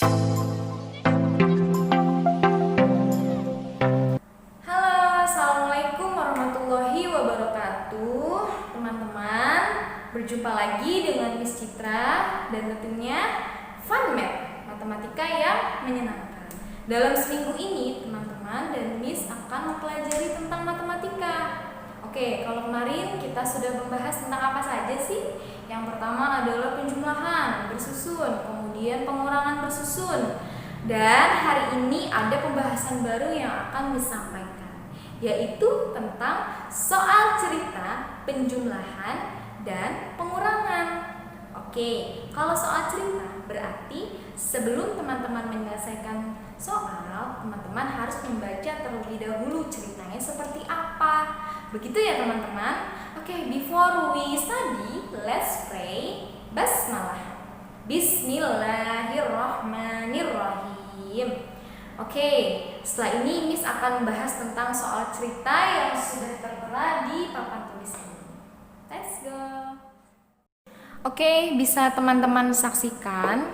Halo, assalamualaikum warahmatullahi wabarakatuh, teman-teman. Berjumpa lagi dengan Miss Citra dan tentunya Fun Math, matematika yang menyenangkan. Dalam seminggu ini, teman-teman dan Miss akan mempelajari tentang matematika. Oke, kalau kemarin kita sudah membahas tentang apa saja sih? Yang pertama adalah penjumlahan bersusun, kemudian pengurangan bersusun. Dan hari ini ada pembahasan baru yang akan disampaikan, yaitu tentang soal cerita, penjumlahan, dan pengurangan. Oke, kalau soal cerita berarti sebelum teman-teman menyelesaikan soal, teman-teman harus membaca terlebih dahulu ceritanya seperti apa. Begitu ya teman-teman? Oke, before we study, let's pray. Basmalah. Bismillahirrahmanirrahim. Oke, setelah ini Miss akan membahas tentang soal cerita yang sudah tertera di papan tulis ini. Let's go. Oke, bisa teman-teman saksikan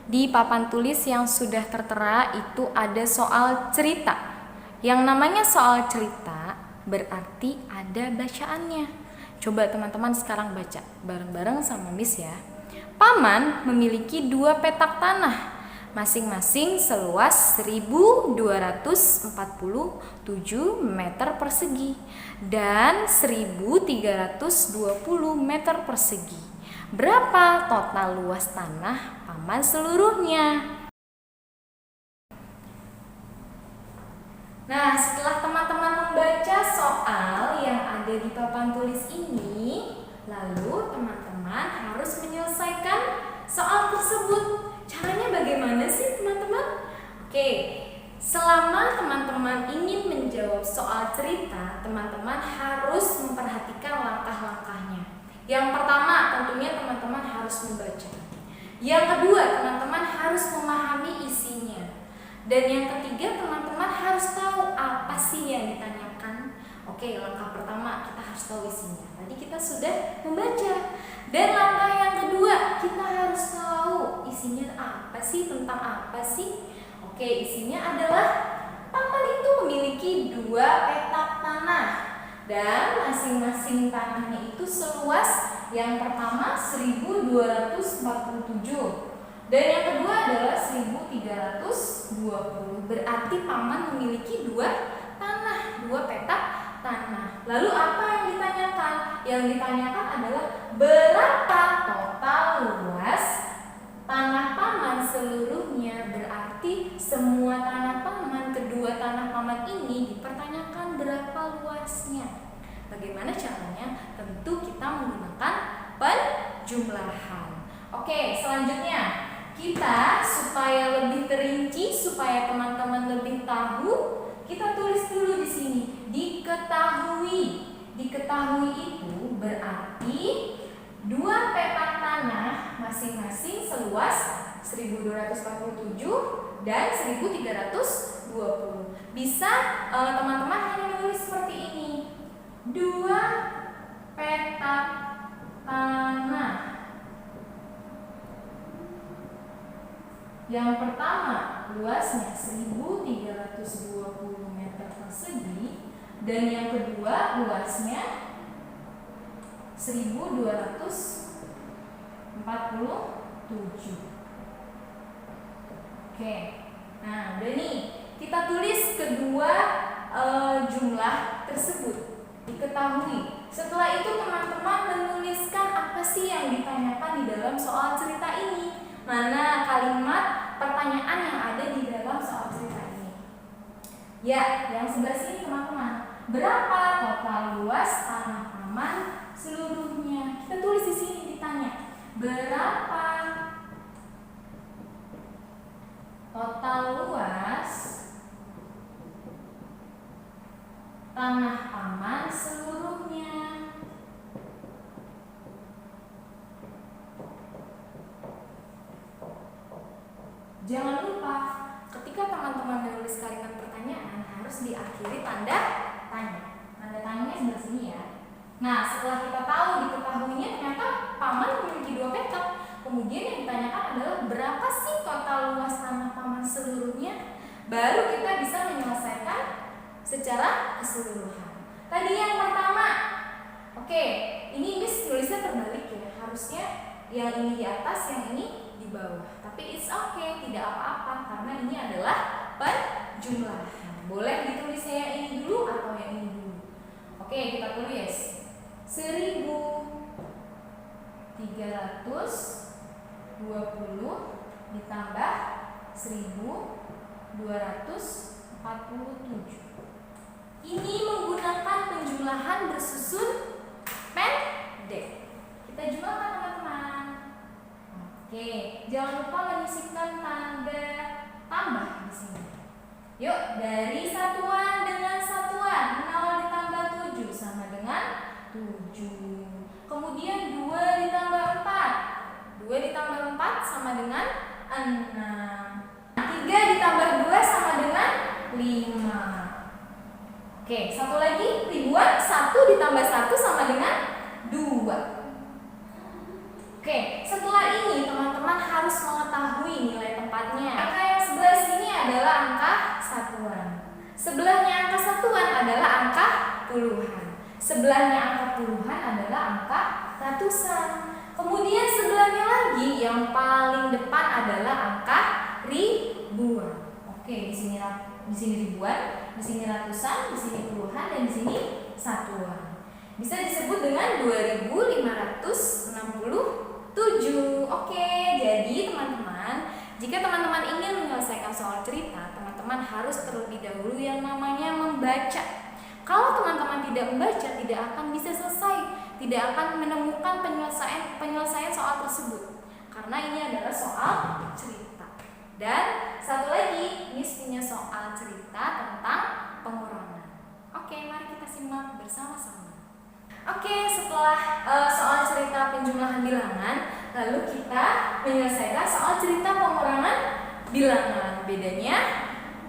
di papan tulis yang sudah tertera itu ada soal cerita. Yang namanya soal cerita berarti ada bacaannya. Coba teman-teman sekarang baca bareng-bareng sama Miss ya. Paman memiliki 2 petak tanah, masing-masing seluas 1.247 meter persegi dan 1.320 meter persegi. Berapa total luas tanah paman seluruhnya? Nah, setelah teman-teman membaca soal yang ada di papan tulis ini, lalu teman-teman harus menyelesaikan soal tersebut. Caranya bagaimana sih teman-teman? Oke, selama teman-teman ingin menjawab soal cerita, teman-teman harus memperhatikan langkah-langkahnya. Yang pertama, tentunya teman-teman harus membaca. Yang kedua, teman-teman harus memahami isinya. Dan yang ketiga, teman-teman harus tahu apa sih yang ditanyakan. Oke, langkah pertama kita harus tahu isinya. Tadi kita sudah membaca. Dan langkah yang kedua, kita harus tahu isinya apa sih, tentang apa sih. Oke, isinya adalah paman itu memiliki 2 petak tanah. Dan masing-masing tanahnya itu seluas, yang pertama 1.247. Dan yang kedua adalah 1.320. Berarti paman memiliki 2 tanah, 2 petak tanah. Lalu apa yang ditanyakan? Yang ditanyakan adalah berapa total luas tanah paman seluruhnya. Berarti semua tanah paman, kedua tanah paman ini dipertanyakan berapa luasnya. Bagaimana caranya? Tentu kita menggunakan penjumlahan. Oke, selanjutnya kita supaya lebih terinci, supaya teman-teman lebih tahu, kita tulis dulu di sini. Diketahui. Diketahui itu berarti 2 petak tanah masing-masing seluas 1.247 dan 1.320. Bisa teman-teman hanya menulis seperti ini. 2 petak tanah. Yang pertama luasnya 1.320 meter persegi dan yang kedua luasnya 1.247. Oke, nah udah nih, kita tulis kedua jumlah tersebut. Diketahui. Setelah itu teman-teman menuliskan apa sih yang ditanyakan di dalam soal cerita ini. Mana kalimat pertanyaan yang ada di dalam soal cerita ini? Ya, yang sebelah sini teman-teman. Berapa total luas tanah paman seluruhnya? Kita tulis di sini ditanya. Berapa total luas tanah paman seluruhnya? Jangan lupa, ketika teman-teman menulis kalimat pertanyaan harus diakhiri tanda tanya. Tanda tanyanya sebelah sini ya. Nah, setelah kita tahu diketahuinya ternyata paman memiliki 2 petak, Kemudian yang ditanyakan adalah berapa sih total luas tanah paman seluruhnya. Baru kita bisa menyelesaikan secara keseluruhan. Tadi yang pertama, oke, ini Miss tulisnya terbalik ya. Harusnya yang ini di atas, yang ini di bawah. Tapi it's okay, tidak apa-apa karena ini adalah penjumlahan. Boleh ditulisnya yang ini dulu atau yang ini dulu. Oke, kita tulis 1320 ditambah 1247. Ini menggunakan penjumlahan bersusun pendek. Kita jumlahkan teman-teman. Oke, jangan lupa menyisipkan tanda tambah di sini. Yuk, dari satuan dengan satuan 0 ditambah 7 sama dengan 7. Kemudian 2 ditambah 4. 2 ditambah 4 sama dengan 6. 3 ditambah 2 sama dengan 5. Oke, satu lagi ribuan. 1 ditambah 1 sama dengan 2. Oke, setelah ini teman-teman harus mengetahui nilai tempatnya. Angka yang sebelah sini adalah angka satuan. Sebelahnya angka satuan adalah angka puluhan. Sebelahnya angka puluhan adalah angka ratusan. Kemudian sebelahnya lagi yang paling depan adalah angka ribuan. Oke, di sini ribuan, di sini ratusan, di sini puluhan, dan di sini satuan. Bisa disebut dengan 2567. Oke, jadi teman-teman, jika teman-teman ingin menyelesaikan soal cerita, teman-teman harus terlebih dahulu yang namanya membaca. Kalau teman-teman tidak membaca, tidak akan bisa selesai, tidak akan menemukan penyelesaian soal tersebut. Karena ini adalah soal cerita. Dan satu lagi, Miss punya soal cerita tentang pengurangan. Oke, mari kita simak bersama-sama. Oke, setelah soal cerita penjumlahan bilangan, lalu kita menyelesaikan soal cerita pengurangan bilangan. Bedanya,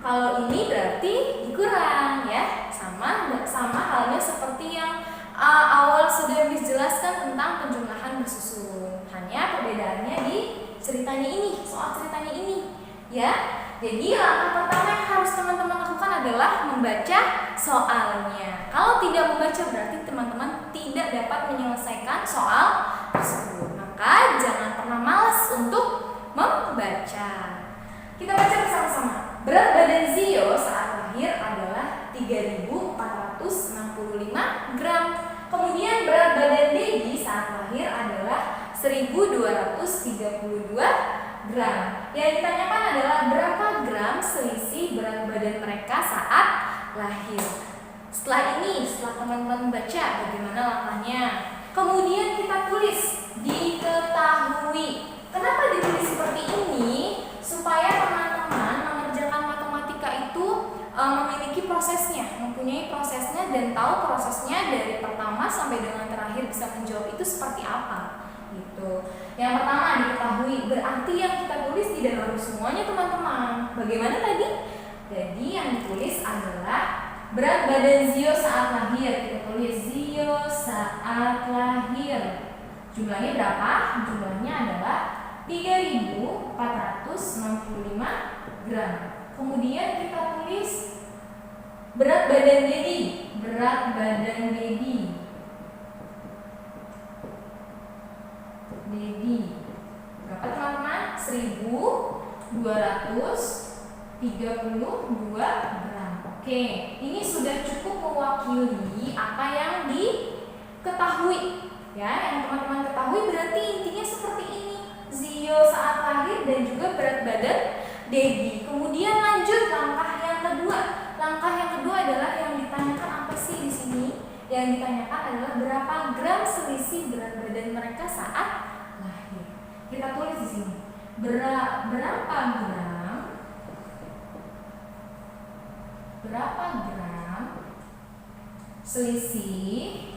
kalau ini berarti dikurang ya, sama halnya seperti yang awal sudah Miss jelaskan tentang penjumlahan bersusun. Hanya perbedaannya di ceritanya ini, soal ceritanya ini, ya. Jadi langkah pertama yang harus teman-teman lakukan adalah membaca soalnya. Kalau tidak membaca berarti teman-teman tidak dapat menyelesaikan soal tersebut. Maka jangan pernah malas untuk membaca. Kita baca bersama-sama. Berat badan Zio saat lahir adalah 3.465 gram. Kemudian berat badan Dedi saat lahir adalah 1.232 gram. Yang ditanyakan adalah berapa gram selisih berat badan mereka saat lahir. Setelah teman-teman baca bagaimana langkahnya. Kemudian kita tulis diketahui. Kenapa ditulis seperti ini? Supaya teman-teman mengerjakan matematika itu memiliki prosesnya, mempunyai prosesnya dan tahu prosesnya dari pertama sampai dengan terakhir bisa menjawab itu seperti apa. Gitu. Yang pertama diketahui, berarti yang kita tulis tidak harus semuanya teman-teman. Bagaimana tadi? Jadi yang ditulis adalah berat badan Zio saat lahir. Kita tulis Zio saat lahir. Jumlahnya berapa? Jumlahnya adalah 3.465 gram. Kemudian kita tulis berat badan Dedi. Berat badan Dedi. Berapa teman-teman? 1.232 gram. Oke, ini sudah cukup mewakili apa yang diketahui. Ya, yang teman-teman ketahui berarti intinya seperti ini. Zio saat lahir dan juga berat badan Dedi. Kemudian lanjut langkah yang kedua. Langkah yang kedua adalah yang ditanyakan apa sih di sini? Yang ditanyakan adalah berapa gram selisih berat badan mereka saat lahir. Kita tulis di sini. Berapa gram selisih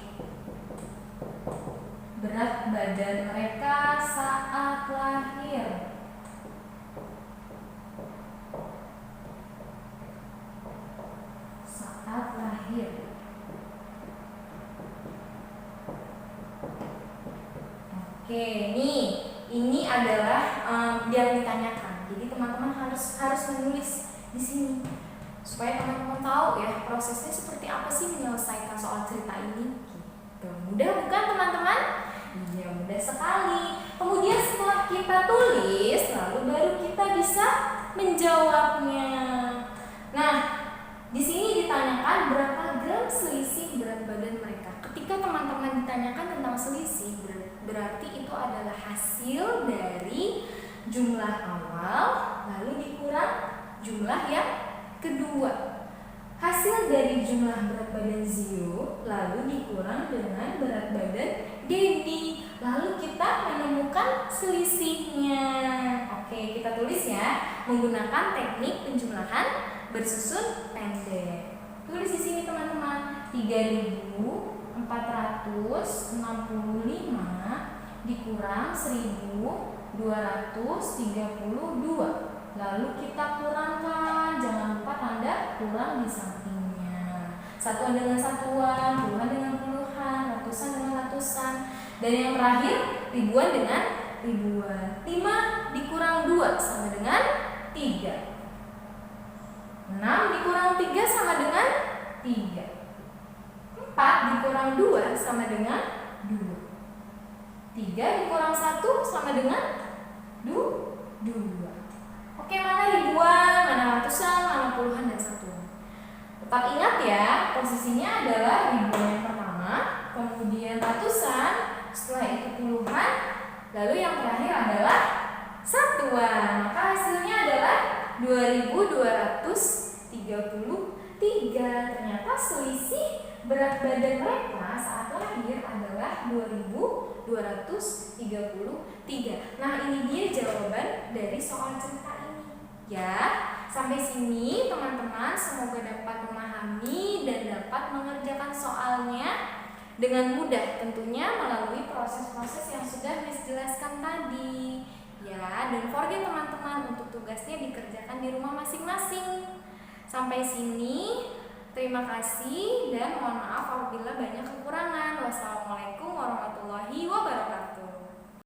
berat badan mereka saat lahir. Oke, ini teman-teman harus menulis di sini supaya teman-teman tahu ya prosesnya seperti apa sih menyelesaikan soal cerita ini. Gitu. Mudah bukan teman-teman? Iya, mudah sekali. Kemudian setelah kita tulis, lalu baru kita bisa menjawabnya. Nah, di sini ditanyakan berapa gram selisih berat badan mereka. Ketika teman-teman ditanyakan tentang selisih, berarti itu adalah hasil dari jumlah awal lalu dikurang jumlah yang kedua. Hasil dari jumlah berat badan Zio lalu dikurang dengan berat badan Dedi, lalu kita menemukan selisihnya. Oke, kita tulis ya menggunakan teknik penjumlahan bersusun pendek. Tulis di sini teman-teman, 3.465 dikurang 1.232. Lalu kita kurangkan, jangan lupa tanda kurang di sampingnya. Satuan dengan satuan, puluhan dengan puluhan, ratusan dengan ratusan, dan yang terakhir ribuan dengan ribuan. 5 dikurang 2 sama dengan 3. 6 dikurang 3 sama dengan 3. 4 dikurang 2 sama dengan 2. 3 dikurang 1 sama dengan 2. Oke, mana ribuan, mana ratusan, mana puluhan, dan satuan. Tetap ingat ya, posisinya adalah ribuan yang pertama, kemudian ratusan, setelah itu puluhan, lalu yang terakhir adalah satuan. Maka hasilnya adalah 2233. Ternyata selisih berat badan mereka saat lahir adalah 2233. Nah, ini dia jawaban dari soal cerita ini. Ya, sampai sini teman-teman semoga dapat memahami dan dapat mengerjakan soalnya dengan mudah, tentunya melalui proses-proses yang sudah Miss jelaskan tadi. Ya, don't forget teman-teman untuk tugasnya dikerjakan di rumah masing-masing. Sampai sini, terima kasih dan mohon maaf apabila banyak kekurangan. Wassalamualaikum warahmatullahi wabarakatuh.